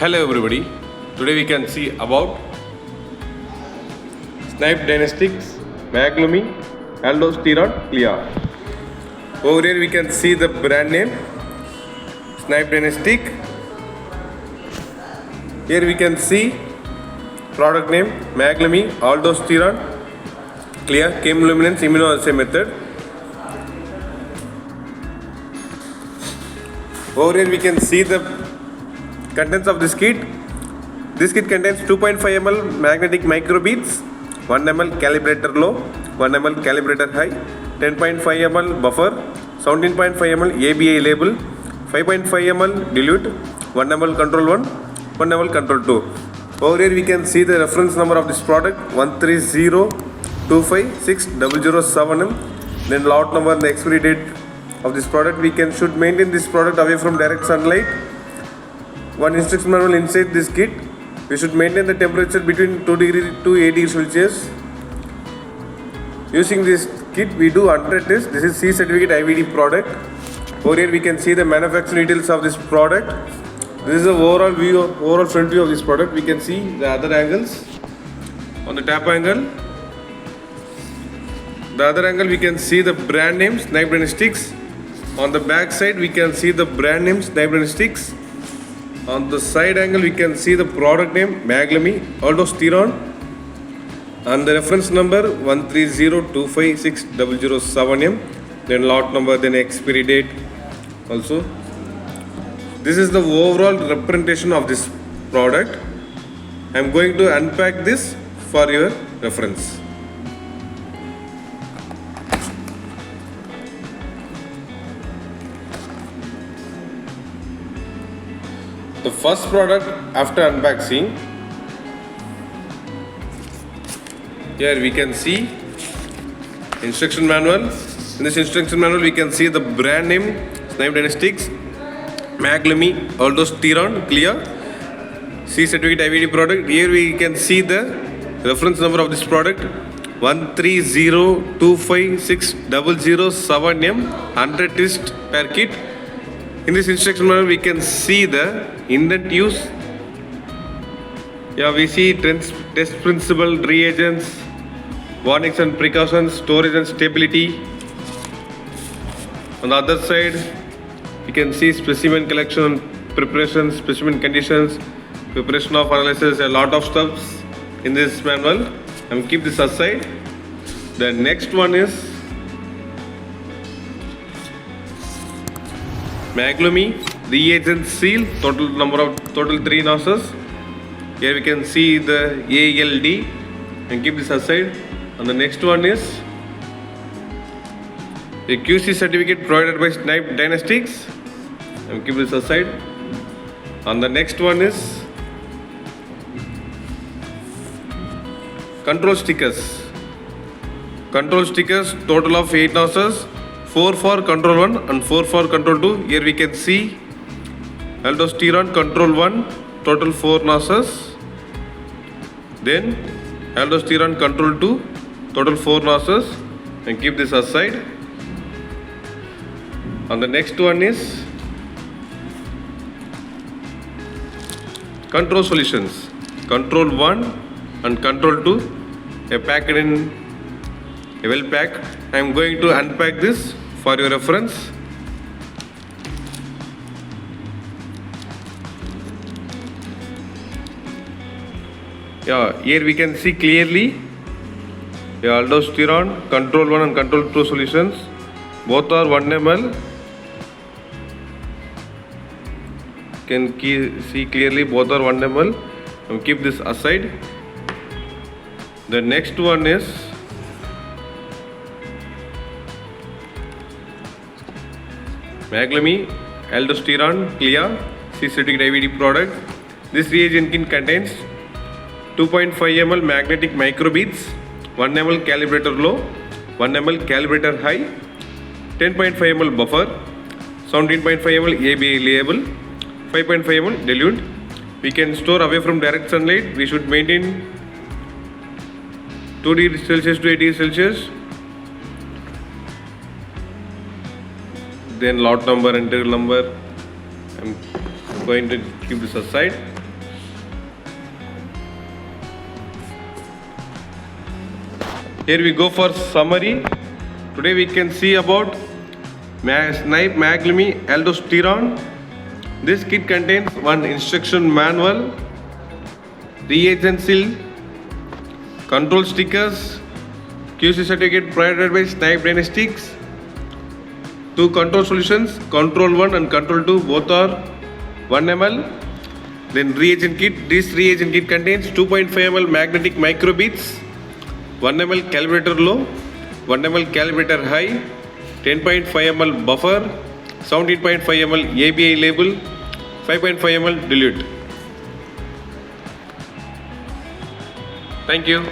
Hello everybody, today we can see about Snibe Diagnostics MAGLUMI Aldosterone CLIA. Over here we can see the brand name Snibe Diagnostics. Here we can see product name MAGLUMI Aldosterone CLIA chemiluminescence immunoassay method. Over here we can see the contents of this kit. This kit contains 2.5 ml magnetic microbeads, 1 ml calibrator low, 1 ml calibrator high, 10.5 ml buffer, 17.5 ml ABI label, 5.5 ml dilute, 1 ml control 1, 1 ml control 2. Over here we can see the reference number of this product 1302560007M. Then lot number and the expiry date of this product. We should maintain this product away from direct sunlight. One instruction manual inside this kit. We should maintain the temperature between 2 degrees to 8 degrees Celsius. Using this kit, we do 100 tests. This is C certificate IVD product. Over here we can see the manufacturing details of this product. This is the overall front view of this product. We can see the other angles. On the top angle, we can see the brand name Snibe Diagnostics. On the back side, we can see the brand name Snibe Diagnostics. On the side angle, we can see the product name MAGLUMI Aldosterone and the reference number 1302560007M. Then lot number, then expiry date also. This is the overall representation of this product. I am going to unpack this for your reference. The first product after unboxing, here we can see instruction manual. In this instruction manual we can see the brand name Snibe Diagnostics MAGLUMI Aldosterone CLIA C certificate IVD product. Here we can see the reference number of this product 1302560007M 100 tests per kit. In this instruction manual, we can see the indent use. We see test principle, reagents, warnings and precautions, storage and stability. On the other side, we can see specimen collection, preparation, specimen conditions, preparation of analysis, a lot of stuffs in this manual. And keep this aside. The next one is MAGLUMI Reagent seal, total 3 nurses. Here we can see the ALD and keep this aside. And the next one is a QC certificate provided by Snibe Diagnostics and keep this aside. And the next one is control stickers. Control stickers, total of 8 nurses. 4 for control 1 and 4 for control 2. Here we can see aldosterone control 1, total 4 nurses. Then aldosterone control 2, total 4 nurses. And keep this aside. And the next one is control solutions. Control 1 and control 2. Packed in a well packed. I am going to unpack this for your reference. Here we can see clearly aldosterone control 1 and control 2 solutions. Both are 1 ml. Can see clearly both are 1 ml. And keep this aside. The next one is MAGLUMI Aldosterone CLIA C certificate IVD product. This reagent kit contains 2.5 ml magnetic microbeads, 1 ml calibrator low, 1 ml calibrator high, 10.5 ml buffer, 17.5 ml ABI label, 5.5 ml dilute. We can store away from direct sunlight. We should maintain 2 degrees Celsius to 8 degrees Celsius. Then lot number and serial number. I'm going to keep this aside. Here we go for summary. Today we can see about Snibe MAGLUMI Aldosterone. This kit contains one instruction manual, reagent seal, control stickers, QC certificate provided by Snibe Diagnostics, two control solutions, control 1 and control 2, both are 1 ml. Then reagent kit. This reagent kit contains 2.5 ml magnetic microbeads, 1 ml calibrator low, 1 ml calibrator high, 10.5 ml buffer, 17.5 ml ABI label, 5.5 ml dilute. Thank you.